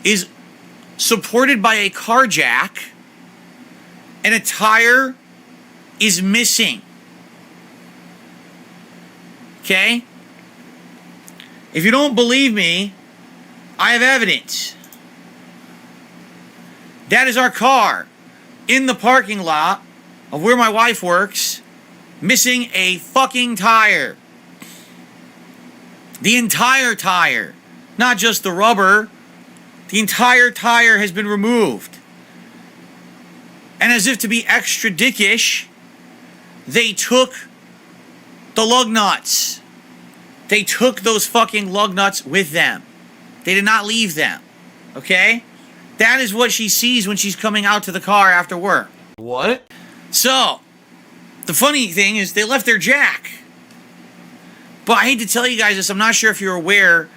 Is supported by a car jack and a tire is missing. Okay? If you don't believe me, I have evidence. That is our car in the parking lot of where my wife works, missing a fucking tire. The entire tire, not just the rubber. The entire tire has been removed. And as if to be extra dickish, they took the lug nuts. They took those fucking lug nuts with them. They did not leave them. Okay? That is what she sees when she's coming out to the car after work. What? So, the funny thing is they left their jack. But I hate to tell you guys this, I'm not sure if you're aware,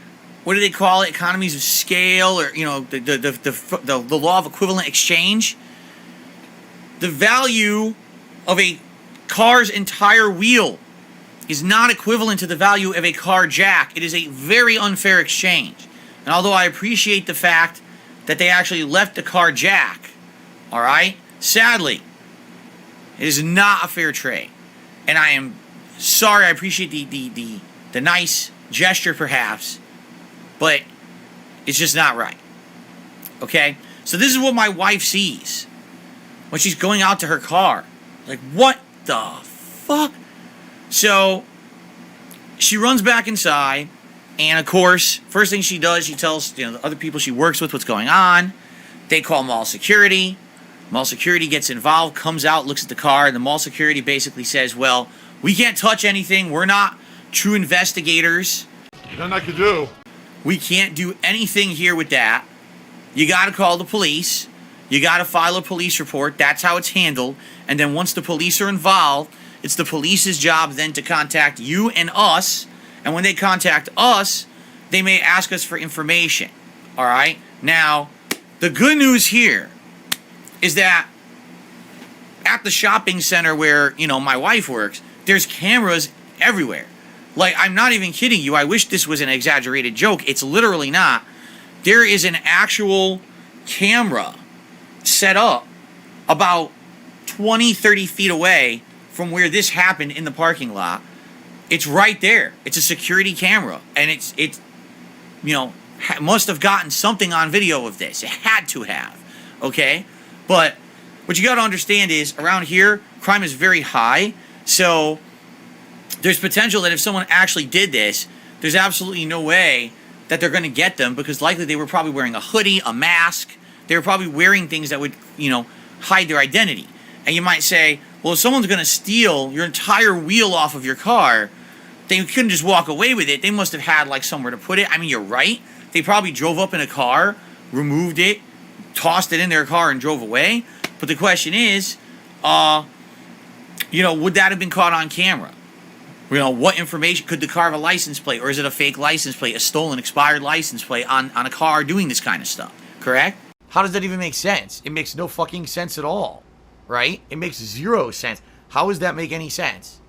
what do they call it? Economies of scale, or, you know, the law of equivalent exchange. The value of a car's entire wheel is not equivalent to the value of a car jack. It is a very unfair exchange. And although I appreciate the fact that they actually left the car jack, all right, sadly, it is not a fair trade. And I am sorry. I appreciate the nice gesture, perhaps, but it's just not right. Okay? So this is what my wife sees when she's going out to her car. Like, what the fuck? So she runs back inside, and of course, first thing she does, she tells, you know, the other people she works with what's going on. They call mall security. Mall security gets involved, comes out, looks at the car, and the mall security basically says, well, we can't touch anything. We're not true investigators. Nothing I could do. We can't do anything here with that. You got to call the police. You got to file a police report. That's how it's handled. And then once the police are involved, it's the police's job then to contact you and us. And when they contact us, they may ask us for information. All right? Now, the good news here is that at the shopping center where, you know, my wife works, there's cameras everywhere. Like, I'm not even kidding you. I wish this was an exaggerated joke. It's literally not. There is an actual camera set up about 20, 30 feet away from where this happened in the parking lot. It's right there. It's a security camera. And it's you know, must have gotten something on video of this. It had to have. Okay? But what you got to understand is, around here, crime is very high. So there's potential that if someone actually did this, there's absolutely no way that they're going to get them, because likely they were probably wearing a hoodie, a mask. They were probably wearing things that would, you know, hide their identity. And you might say, well, if someone's going to steal your entire wheel off of your car, they couldn't just walk away with it. They must have had, like, somewhere to put it. I mean, you're right. They probably drove up in a car, removed it, tossed it in their car, and drove away. But the question is, you know, would that have been caught on camera? You know, what information? Could the car have a license plate, or is it a fake license plate, a stolen, expired license plate on a car doing this kind of stuff? Correct? How does that even make sense? It makes no fucking sense at all, right? It makes zero sense. How does that make any sense?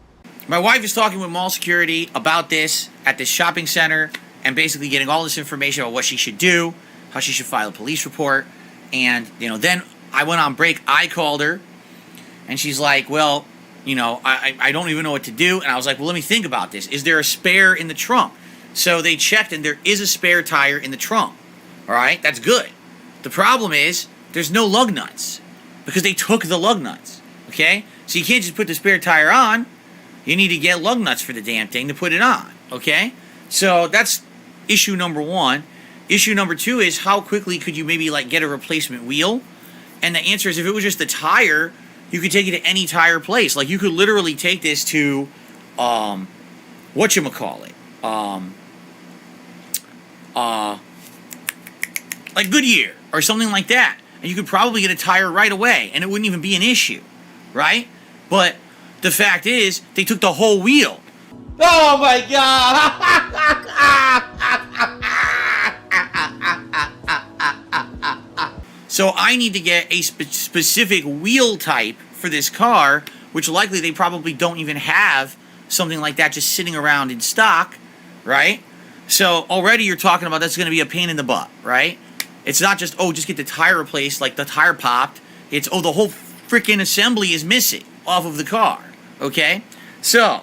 My wife is talking with mall security about this at this shopping center, and basically getting all this information about what she should do, how she should file a police report. And, you know, then I went on break. I called her, and she's like, well, you know, I don't even know what to do. And I was like, well, let me think about this. Is there a spare in the trunk? So they checked, and there is a spare tire in the trunk. All right? That's good. The problem is there's no lug nuts, because they took the lug nuts. Okay? So you can't just put the spare tire on. You need to get lug nuts for the damn thing to put it on. Okay? So that's issue number one. Issue number two is, how quickly could you maybe, like, get a replacement wheel? And the answer is, if it was just the tire, you could take it to any tire place. Like, you could literally take this to, whatchamacallit, like Goodyear or something like that. And you could probably get a tire right away, and it wouldn't even be an issue, right? But the fact is, they took the whole wheel. Oh my god! So I need to get a specific wheel type for this car, which likely they probably don't even have something like that just sitting around in stock, right? So already you're talking about that's going to be a pain in the butt, right? It's not just, oh, just get the tire replaced, like the tire popped. It's, oh, the whole freaking assembly is missing off of the car, okay? So,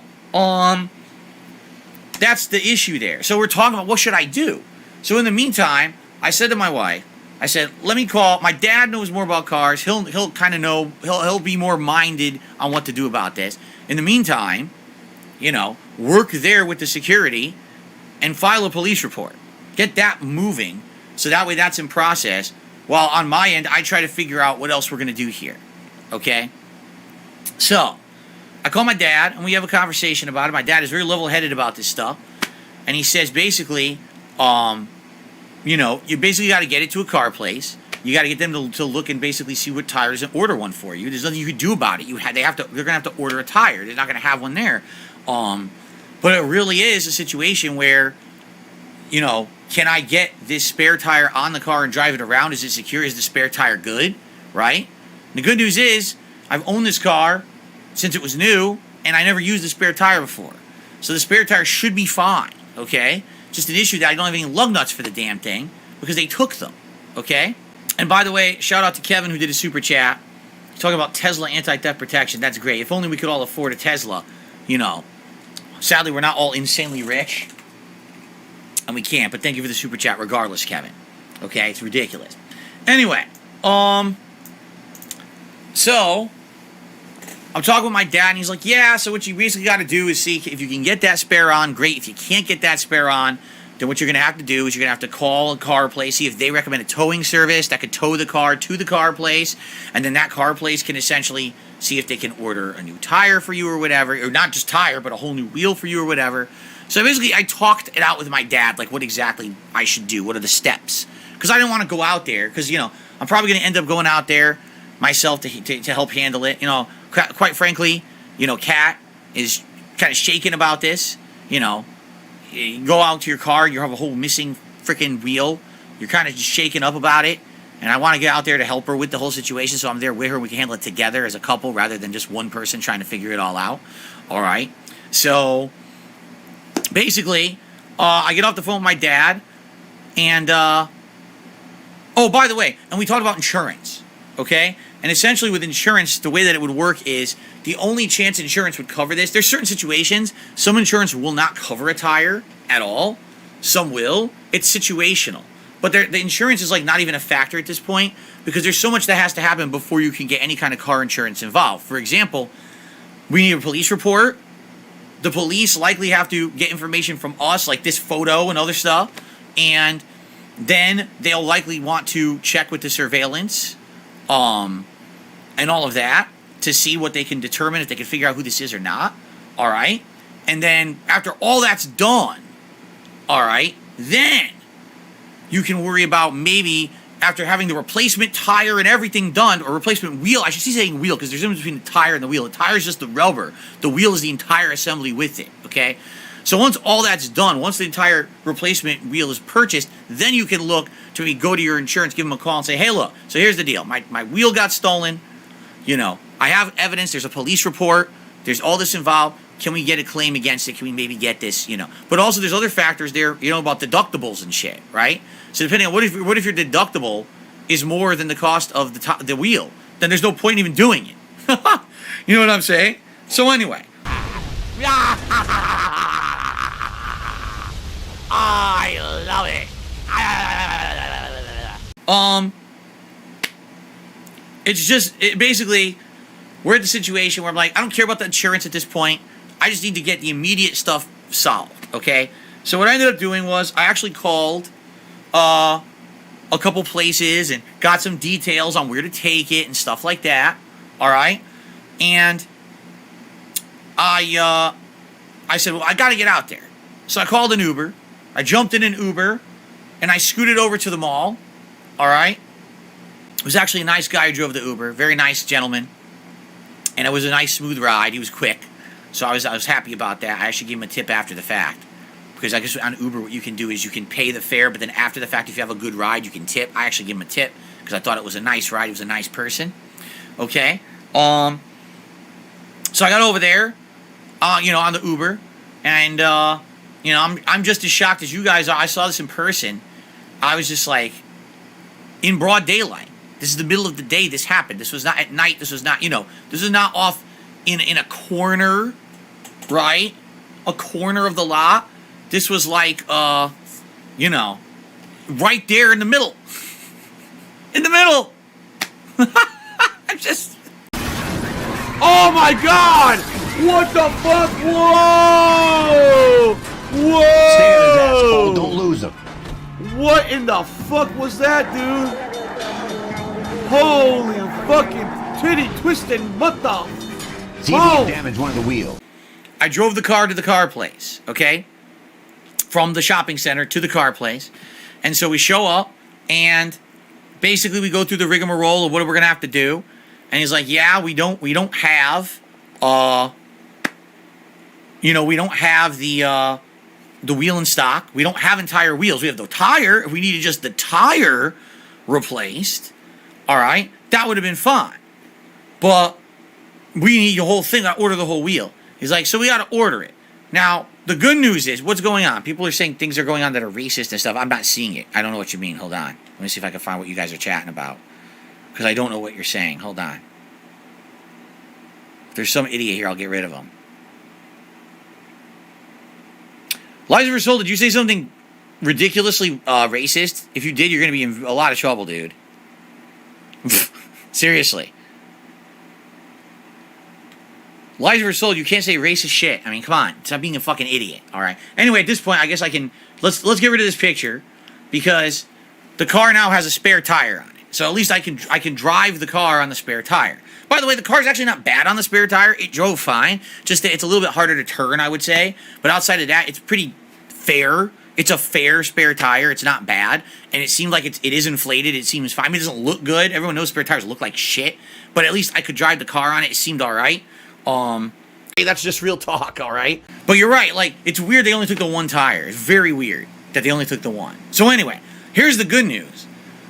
that's the issue there. So we're talking about what should I do? So in the meantime, I said to my wife, I said, let me call. My dad knows more about cars. He'll kind of know. He'll be more minded on what to do about this. In the meantime, you know, work there with the security and file a police report. Get that moving so that way that's in process. While on my end, I try to figure out what else we're going to do here. Okay? So, I call my dad and we have a conversation about it. My dad is very level-headed about this stuff. And he says basically, you know, you basically got to get it to a car place. You got to get them to look and basically see what tires and order one for you. There's nothing you can do about it. They're gonna have to order a tire. They're not gonna have one there. But it really is a situation where, you know, can I get this spare tire on the car and drive it around? Is it secure? Is the spare tire good? Right? And the good news is I've owned this car since it was new and I never used the spare tire before. So the spare tire should be fine. Okay? Just an issue that I don't have any lug nuts for the damn thing because they took them. Okay? And by the way, shout out to Kevin who did a super chat. He's talking about Tesla anti-theft protection. That's great. If only we could all afford a Tesla, you know. Sadly, we're not all insanely rich. And we can't. But thank you for the super chat regardless, Kevin. Okay? It's ridiculous. Anyway, so I'm talking with my dad, and he's like, yeah, so what you basically got to do is see if you can get that spare on, great. If you can't get that spare on, then what you're going to have to do is you're going to have to call a car place, see if they recommend a towing service that could tow the car to the car place, and then that car place can essentially see if they can order a new tire for you or whatever, or not just tire, but a whole new wheel for you or whatever. So basically, I talked it out with my dad, like what exactly I should do, what are the steps. Because I didn't want to go out there, because, you know, I'm probably going to end up going out there myself to help handle it. You know, quite frankly, you know, Kat is kind of shaken about this. You know, you go out to your car, you have a whole missing freaking wheel. You're kind of just shaken up about it. And I want to get out there to help her with the whole situation, so I'm there with her. We can handle it together as a couple rather than just one person trying to figure it all out. All right? So, basically, I get off the phone with my dad, and, oh, by the way, and we talked about insurance, okay? And essentially with insurance, the way that it would work is the only chance insurance would cover this. There's certain situations, some insurance will not cover a tire at all. Some will. It's situational. But the insurance is like not even a factor at this point because there's so much that has to happen before you can get any kind of car insurance involved. For example, we need a police report. The police likely have to get information from us, like this photo and other stuff. And then they'll likely want to check with the surveillance and all of that to see what they can determine, if they can figure out who this is or not. All right? And then after all that's done, all right, then you can worry about maybe after having the replacement tire and everything done, or replacement wheel. I should say saying wheel because there's a difference between the tire and the wheel. The tire is just the rubber. The wheel is the entire assembly with it, okay? So once all that's done, once the entire replacement wheel is purchased, then you can look to maybe go to your insurance, give them a call and say, hey, look, so here's the deal. My wheel got stolen. You know, I have evidence. There's a police report. There's all this involved. Can we get a claim against it? Can we maybe get this, you know? But also there's other factors there, you know, about deductibles and shit, right? So depending on what if your deductible is more than the cost of the wheel, then there's no point in even doing it. You know what I'm saying? So anyway. I love it. It's just, basically, we're at the situation where I'm like, I don't care about the insurance at this point. I just need to get the immediate stuff solved, okay? So what I ended up doing was I actually called a couple places and got some details on where to take it and stuff like that, all right? And I said, well, I got to get out there. So I called an Uber. I jumped in an Uber, and I scooted over to the mall, all right? It was actually a nice guy who drove the Uber, very nice gentleman, and it was a nice, smooth ride. He was quick, so I was happy about that. I actually gave him a tip after the fact, because I guess on Uber what you can do is you can pay the fare, but then after the fact, if you have a good ride, you can tip. I actually gave him a tip, because I thought it was a nice ride. He was a nice person, okay? So I got over there, you know, on the Uber, and you know, I'm just as shocked as you guys are. I saw this in person. I was just like, in broad daylight. This is the middle of the day. This happened. This was not at night. This was not, you know, this is not off in a corner, right? A corner of the lot. This was like, you know, right there in the middle. In the middle. I'm just. Oh my God! What the fuck? Whoa! Whoa! Stay on his ass, Cole. Don't lose him. What in the fuck was that, dude? Holy fucking titty twisting, what the? See if he damaged one of the wheels. I drove the car to the car place, okay? From the shopping center to the car place. And so we show up, and basically we go through the rigmarole of what we're going to have to do. And he's like, yeah, we don't have, you know, we don't have the wheel in stock. We don't have entire wheels. We have the tire. If we needed just the tire replaced, all right, that would have been fine. But we need the whole thing. I order the whole wheel. He's like, so we got to order it. Now, the good news is, what's going on? People are saying things are going on that are racist and stuff. I'm not seeing it. I don't know what you mean. Hold on. Let me see if I can find what you guys are chatting about. Because I don't know what you're saying. Hold on. If there's some idiot here, I'll get rid of him. Liza Versol, did you say something ridiculously racist? If you did, you're going to be in a lot of trouble, dude. Seriously. Liza Versol, you can't say racist shit. I mean, come on. Stop being a fucking idiot, all right? Anyway, at this point, I guess I can... Let's get rid of this picture, because the car now has a spare tire on it. So at least I can drive the car on the spare tire. By the way, the car's actually not bad on the spare tire. It drove fine. Just that it's a little bit harder to turn, I would say. But outside of that, it's pretty fair. It's a fair spare tire. It's not bad. And it seemed like it is inflated. It seems fine. I mean, it doesn't look good. Everyone knows spare tires look like shit. But at least I could drive the car on it. It seemed all right. Hey, that's just real talk, all right? But you're right. Like, it's weird they only took the one tire. It's very weird that they only took the one. So anyway, here's the good news.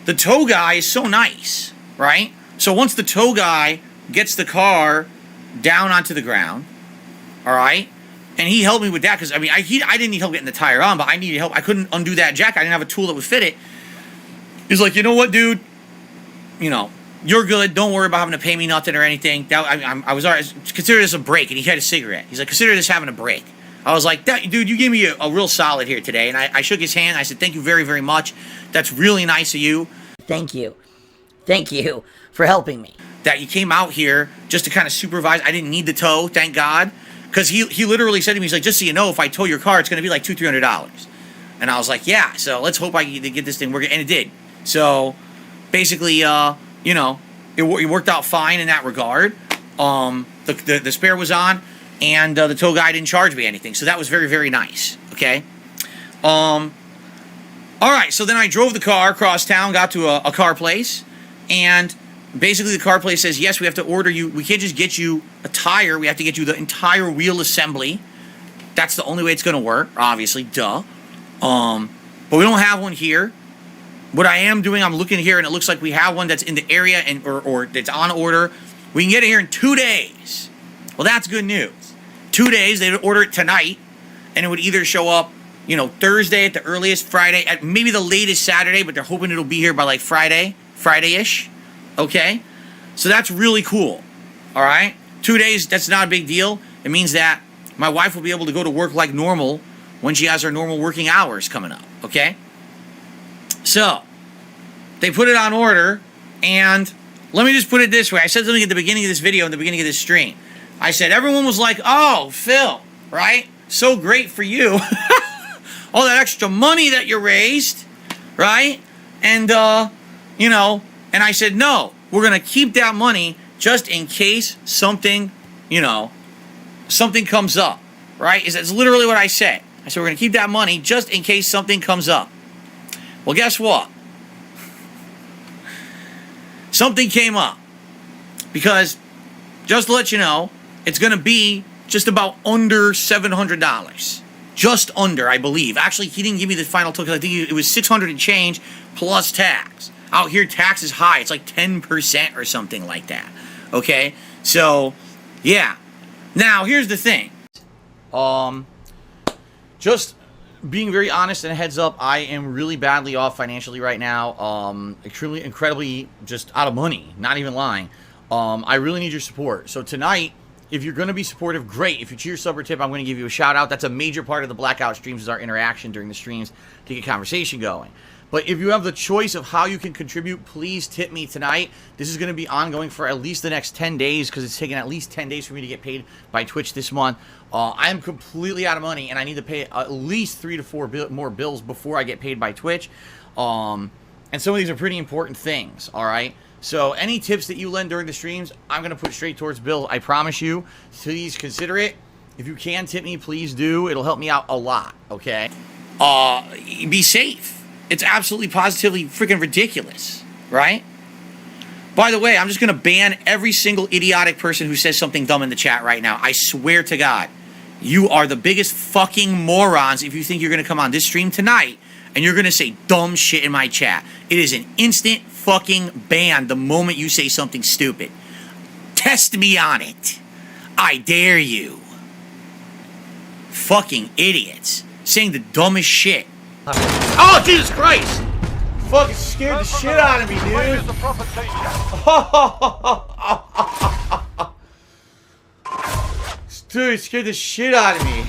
The tow guy is so nice, right? So once the tow guy gets the car down onto the ground, all right, and he helped me with that because, I mean, I didn't need help getting the tire on, but I needed help. I couldn't undo that jack. I didn't have a tool that would fit it. He's like, you know what, dude? You know, you're good. Don't worry about having to pay me nothing or anything. I was all right. Consider this a break. And he had a cigarette. He's like, consider this having a break. I was like, dude, you gave me a real solid here today. And I shook his hand. I said, thank you very, very much. That's really nice of you. Thank you. Thank you for helping me. That you came out here just to kind of supervise. I didn't need the tow, thank God. Because he literally said to me, he's like, just so you know, if I tow your car, it's going to be like $200-300. And I was like, yeah, so let's hope I get this thing working. And it did. So basically, you know, it worked out fine in that regard. The spare was on, and the tow guy didn't charge me anything. So that was very, very nice. Okay? All right, so then I drove the car across town, got to a car place, and basically the car place says, yes, we have to order you. We can't just get you a tire. We have to get you the entire wheel assembly. That's the only way it's going to work, obviously, duh. But we don't have one here. What I am doing, I'm looking here, and it looks like we have one that's in the area and or that's on order. We can get it here in 2 days. Well, that's good news. 2 days, they'd order it tonight, and it would either show up, you know, Thursday at the earliest, Friday, at maybe the latest Saturday, but they're hoping it'll be here by like Friday-ish. Okay? So that's really cool. All right? 2 days, that's not a big deal. It means that my wife will be able to go to work like normal when she has her normal working hours coming up. Okay? So, they put it on order, and let me just put it this way. I said something at the beginning of this video, in the beginning of this stream. I said, everyone was like, oh, Phil, right? So great for you. All that extra money that you raised, right? And, you know, and I said, no, we're going to keep that money just in case something, you know, something comes up, right? That's literally what I said. I said, we're going to keep that money just in case something comes up. Well, guess what? Something came up. Because, just to let you know, it's going to be just about under $700. Just under, I believe. Actually, he didn't give me the final total. I think it was $600 and change plus tax. Out here, tax is high. It's like 10% or something like that. Okay? So, yeah. Now, here's the thing. Just being very honest and a heads up, I am really badly off financially right now. Extremely, incredibly just out of money. Not even lying. I really need your support. So tonight, if you're going to be supportive, great. If you cheer, sub, or tip, I'm going to give you a shout out. That's a major part of the Blackout streams is our interaction during the streams to get conversation going. But if you have the choice of how you can contribute, please tip me tonight. This is going to be ongoing for at least the next 10 days because it's taken at least 10 days for me to get paid by Twitch this month. I am completely out of money, and I need to pay at least 3 to 4 more bills before I get paid by Twitch. And some of these are pretty important things, all right? So any tips that you lend during the streams, I'm going to put straight towards bills. I promise you. Please consider it. If you can tip me, please do. It'll help me out a lot, okay? Be safe. It's absolutely positively freaking ridiculous, right? By the way, I'm just going to ban every single idiotic person who says something dumb in the chat right now. I swear to God, you are the biggest fucking morons if you think you're going to come on this stream tonight and you're going to say dumb shit in my chat. It is an instant fucking ban the moment you say something stupid. Test me on it. I dare you. Fucking idiots. Saying the dumbest shit. Oh, Jesus Christ! Fucking scared the shit out of me, dude. Dude, it scared the shit out of me.